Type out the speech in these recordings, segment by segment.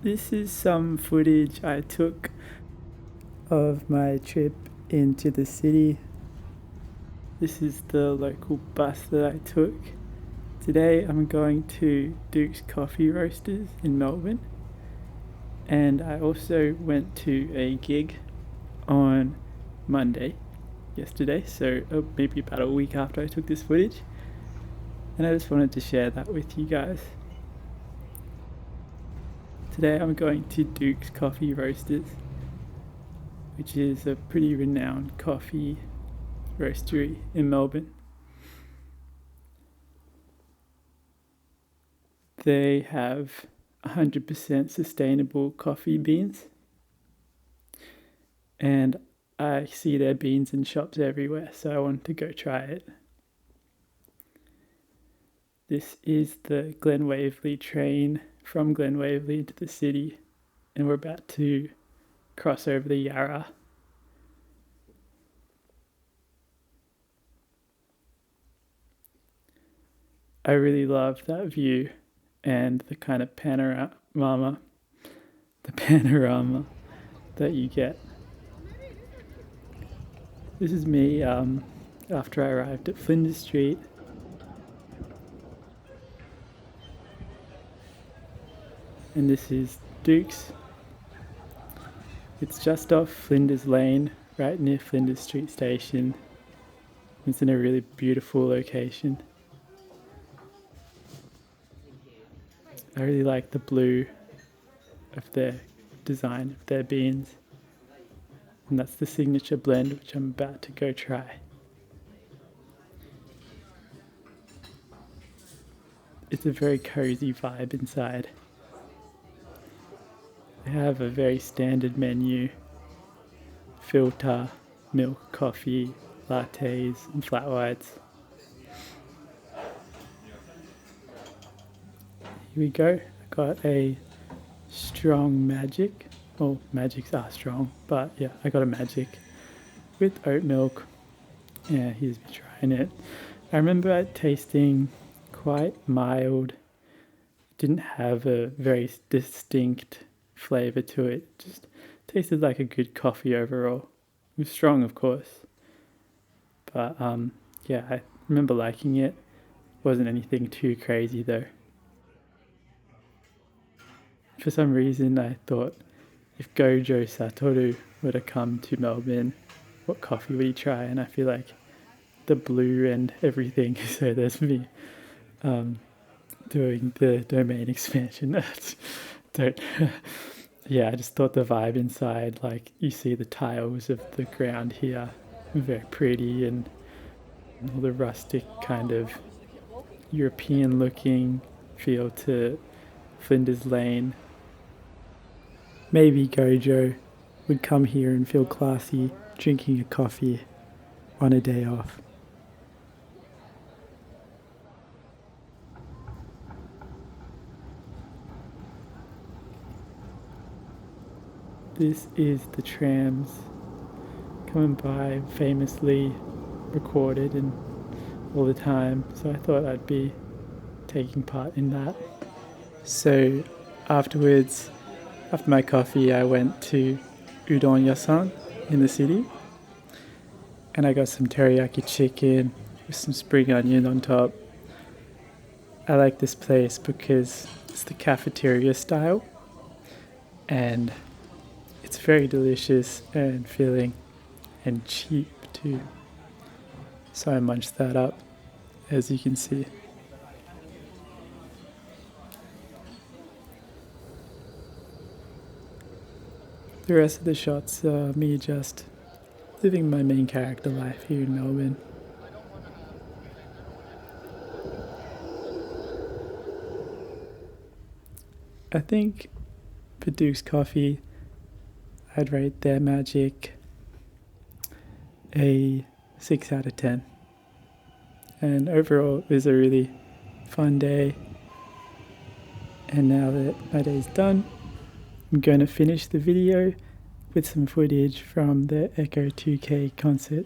This is some footage I took of my trip into the city. This is the local bus that I took. Today I'm going to Duke's Coffee Roasters in Melbourne, and I also went to a gig on Monday, yesterday, so maybe about a week after I took this footage, and I just wanted to share that with you guys. Today I'm going to Duke's Coffee Roasters, which is a pretty renowned coffee roastery in Melbourne. They have 100% sustainable coffee beans, and I see their beans in shops everywhere, so I wanted to go try it. This is the Glen Waverley train from Glen Waverley into the city, and we're about to cross over the Yarra. I really love that view and the kind of panorama that you get. This is me after I arrived at Flinders Street. And this is Duke's. It's just off Flinders Lane, right near Flinders Street Station. It's in a really beautiful location. I really like the blue of their design of their beans. And that's the signature blend, which I'm about to go try. It's a very cozy vibe inside. They have a very standard menu: filter, milk, coffee, lattes, and flat whites. Here we go. I got a strong magic. Well, magics are strong, but yeah, I got a magic with oat milk. Yeah, here's me trying it. I remember it tasting quite mild. It didn't have a very distinct flavour to it. It just tasted like a good coffee overall. It was strong, of course, but yeah, I remember liking it. Wasn't anything too crazy though. For some reason, I thought if Gojo Satoru were to come to Melbourne, what coffee would he try? And I feel like the blue and everything. So there's me doing the domain expansion. Don't. Yeah, I just thought the vibe inside, like you see the tiles of the ground here, very pretty, and all the rustic kind of European looking feel to Flinders Lane. Maybe Gojo would come here and feel classy drinking a coffee on a day off. This is the trams coming by, famously recorded and all the time, so I thought I'd be taking part in that. So afterwards, after my coffee, I went to Udon Yasan in the city, and I got some teriyaki chicken with some spring onion on top. I like this place because it's the cafeteria style, and it's very delicious and filling and cheap too. So I munched that up, as you can see. The rest of the shots are me just living my main character life here in Melbourne. I think for Duke's Coffee, I'd rate their magic a 6 out of 10. And overall, it was a really fun day. And now that my day's done, I'm going to finish the video with some footage from the Echo 2K concert.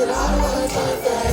till I was like that.